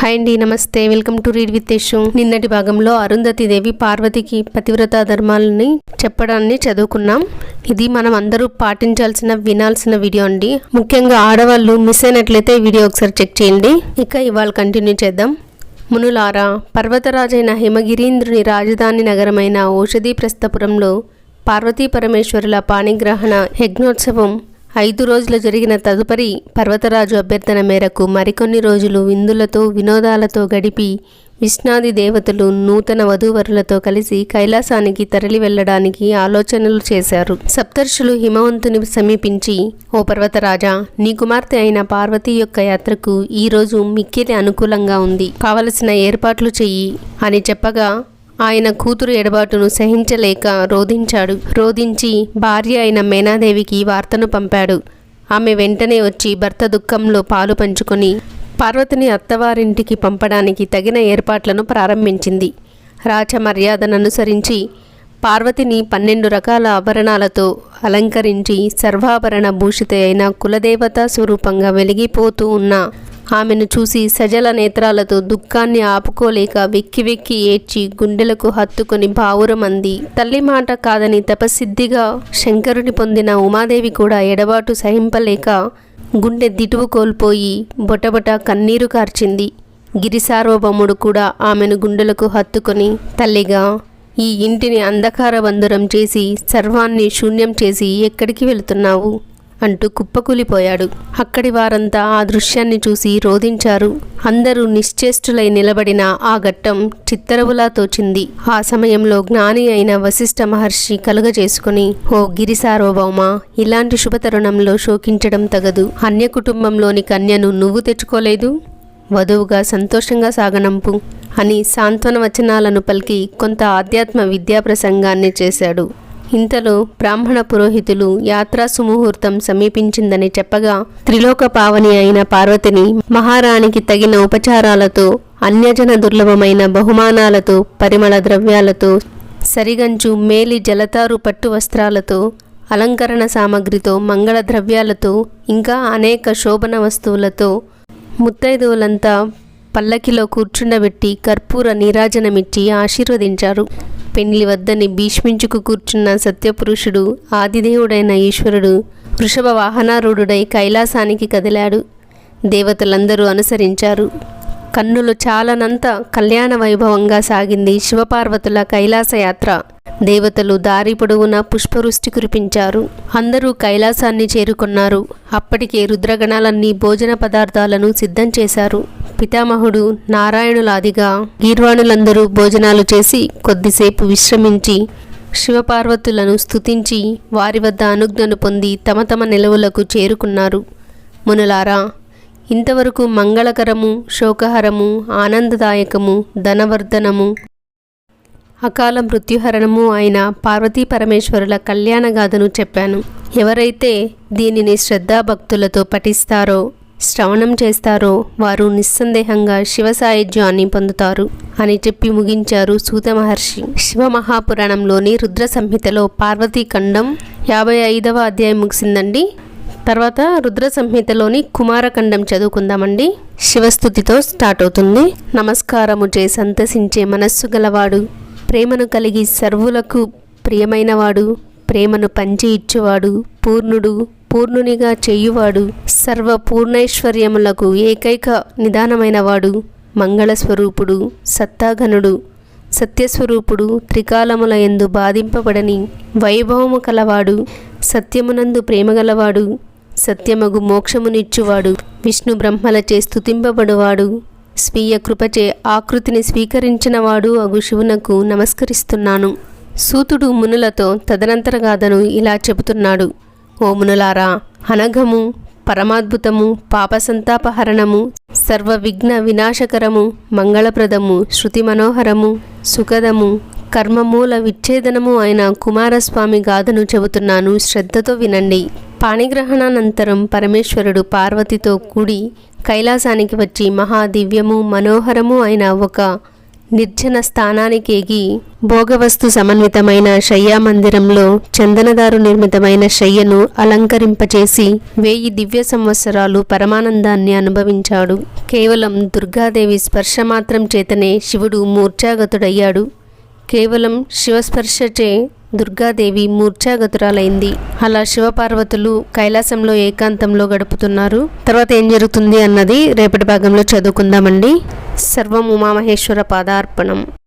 Hi అండి, నమస్తే. Welcome to read with Yashu. నిన్నటి భాగంలో అరుంధతి దేవి పార్వతికి పతివ్రతా ధర్మాలని చెప్పడాన్ని చదువుకున్నాం. ఇది మనం అందరూ పాటించాల్సిన వినాల్సిన వీడియో అండి. ముఖ్యంగా ఆడవాళ్ళు మిస్ అయినట్లయితే ఈ వీడియో ఒకసారి చెక్ చేయండి. ఇక ఇవాళ కంటిన్యూ చేద్దాం. మునులారా, పర్వతరాజైన హిమగిరీంద్రుని రాజధాని నగరమైన ఓషధీప్రస్థపురంలో పార్వతీ పరమేశ్వరుల పాణిగ్రహణ యజ్ఞోత్సవం 5 రోజులు జరిగిన తదుపరి పర్వతరాజు అభ్యర్థన మేరకు మరికొన్ని రోజులు విందులతో వినోదాలతో గడిపి విష్ణాది దేవతలు నూతన వధూవరులతో కలిసి కైలాసానికి తరలి వెళ్లడానికి ఆలోచనలు చేశారు. సప్తర్షులు హిమవంతుని సమీపించి, ఓ పర్వతరాజా, నీ కుమార్తె అయిన పార్వతీ యొక్క యాత్రకు ఈ రోజు మిక్కిలి అనుకూలంగా ఉంది, కావలసిన ఏర్పాట్లు చెయ్యి అని చెప్పగా ఆయన కూతురు ఎడబాటును సహించలేక రోధించి భార్య అయిన మేనాదేవికి వార్తను పంపాడు. ఆమె వెంటనే వచ్చి భర్త దుఃఖంలో పాలు పంచుకొని పార్వతిని అత్తవారింటికి పంపడానికి తగిన ఏర్పాట్లను ప్రారంభించింది. రాచ మర్యాదను అనుసరించి పార్వతిని 12 రకాల ఆభరణాలతో అలంకరించి సర్వాభరణ భూషిత అయిన కులదేవతా స్వరూపంగా వెలిగిపోతూ ఉన్న ఆమెను చూసి సజల నేత్రాలతో దుఃఖాన్ని ఆపుకోలేక వెక్కి వెక్కి ఏడ్చి గుండెలకు హత్తుకొని బావురమంది. తల్లి మాట కాదని తపసిద్ధిగా శంకరుని పొందిన ఉమాదేవి కూడా ఎడబాటు సహింపలేక గుండె దిటువు కోల్పోయి బొటబొట కన్నీరు కార్చింది. గిరిసార్వభౌముడు కూడా ఆమెను గుండెలకు హత్తుకొని, తల్లిగా ఈ ఇంటిని అంధకార బంధురం చేసి సర్వాన్ని శూన్యం చేసి ఎక్కడికి వెళుతున్నావు అంటూ కుప్పకూలిపోయాడు. అక్కడి వారంతా ఆ దృశ్యాన్ని చూసి రోధించారు. అందరూ నిశ్చేష్టులై నిలబడిన ఆ ఘట్టం చిత్తరువులా తోచింది. ఆ సమయంలో జ్ఞాని అయిన వశిష్ఠ మహర్షి కలుగజేసుకుని, ఓ గిరి సార్వభౌమ, ఇలాంటి శుభతరుణంలో శోకించడం తగదు. అన్య కుటుంబంలోని కన్యను నువ్వు తెచ్చుకోలేదు, వధువుగా సంతోషంగా సాగనంపు అని సాంత్వన వచనాలను పలికి కొంత ఆధ్యాత్మ విద్యా ప్రసంగాన్ని చేశాడు. ఇంతలో బ్రాహ్మణ పురోహితులు యాత్రా సుముహూర్తం సమీపించిందని చెప్పగా త్రిలోక పావని అయిన పార్వతిని మహారాణికి తగిన ఉపచారాలతో, అన్యజన దుర్లభమైన బహుమానాలతో, పరిమళ ద్రవ్యాలతో, సరిగంచు మేలి జలతారు పట్టు వస్త్రాలతో, అలంకరణ సామగ్రితో, మంగళ ద్రవ్యాలతో, ఇంకా అనేక శోభన వస్తువులతో ముత్తైదువులంతా పల్లకిలో కూర్చుండబెట్టి కర్పూర నీరాజనమిచ్చి ఆశీర్వదించారు. పెండ్లి వద్దని భీష్మించుకు కూర్చున్న సత్యపురుషుడు ఆదిదేవుడైన ఈశ్వరుడు వృషభ వాహనారూఢుడై కైలాసానికి కదిలాడు. దేవతలందరూ అనుసరించారు. కన్నులు చాలనంత కళ్యాణ వైభవంగా సాగింది శివపార్వతుల కైలాసయాత్ర. దేవతలు దారి పొడవునా పుష్పవృష్టి కురిపించారు. అందరూ కైలాసాన్ని చేరుకున్నారు. అప్పటికే రుద్రగణాలన్నీ భోజన పదార్థాలను సిద్ధం చేశారు. పితామహుడు నారాయణులాదిగా గీర్వాణులందరూ భోజనాలు చేసి కొద్దిసేపు విశ్రమించి శివపార్వతులను స్తుతించి వారి వద్ద అనుజ్ఞను పొంది తమ తమ నిలవులకు చేరుకున్నారు. మునులారా, ఇంతవరకు మంగళకరము, శోకహరము, ఆనందదాయకము, ధనవర్ధనము, అకాల మృత్యుహరణము అయిన పార్వతీ పరమేశ్వరుల కళ్యాణగాథను చెప్పాను. ఎవరైతే దీనిని శ్రద్ధాభక్తులతో పఠిస్తారో, శ్రవణం చేస్తారో వారు నిస్సందేహంగా శివ సాయుధ్యాన్ని పొందుతారు అని చెప్పి ముగించారు సూత మహర్షి. శివ మహాపురాణంలోని రుద్ర సంహితలో పార్వతీ ఖండం 55వ అధ్యాయం ముగిసిందండి. తర్వాత రుద్ర సంహితలోని కుమారఖండం చదువుకుందామండి. శివస్థుతితో స్టార్ట్ అవుతుంది. నమస్కారము చే సంతసించే మనస్సు గలవాడు, ప్రేమను కలిగి సర్వులకు ప్రియమైనవాడు, ప్రేమను పంచి ఇచ్చువాడు, పూర్ణుడు, పూర్ణునిగా చేయువాడు, సర్వ పూర్ణైశ్వర్యములకు ఏకైక నిదానమైనవాడు, మంగళస్వరూపుడు, సత్తాఘనుడు, సత్యస్వరూపుడు, త్రికాలముల యందు బాధింపబడని వైభవము కలవాడు, సత్యమునందు ప్రేమగలవాడు, సత్యమగు మోక్షమునిచ్చువాడు, విష్ణు బ్రహ్మలచే స్తుతింపబడువాడు, స్వీయ కృపచే ఆకృతిని స్వీకరించినవాడు అగు శివునకు నమస్కరిస్తున్నాను. సూతుడు మునులతో తదనంతరగాథను ఇలా చెబుతున్నాడు. ఓ మునులారా, అనఘము, పరమాద్భుతము, పాపసంతాపహరణము, సర్వ విఘ్న వినాశకరము, మంగళప్రదము, శృతి మనోహరము, సుఖదము, కర్మమూల విచ్ఛేదనము అయిన కుమారస్వామి గాథను చెబుతున్నాను, శ్రద్ధతో వినండి. పాణిగ్రహణానంతరం పరమేశ్వరుడు పార్వతితో కూడి కైలాసానికి వచ్చి మహాదివ్యము మనోహరము అయిన ఒక నిర్జన స్థానానికేగి భోగవస్తు సమన్వితమైన శయ్యా మందిరంలో చందనదారు నిర్మితమైన శయ్యను అలంకరింపచేసి 1000 దివ్య సంవత్సరాలు పరమానందాన్ని అనుభవించాడు. కేవలం దుర్గాదేవి స్పర్శ మాత్రం చేతనే శివుడు మూర్ఛాగతుడయ్యాడు. కేవలం శివస్పర్శచే దుర్గాదేవి మూర్ఛాగతురాలైంది. అలా శివపార్వతులు కైలాసంలో ఏకాంతంలో గడుపుతున్నారు. తర్వాత ఏం జరుగుతుంది అన్నది రేపటి భాగంలో చదువుకుందామండి. సర్వం ఉమామహేశ్వర పాదార్పణం.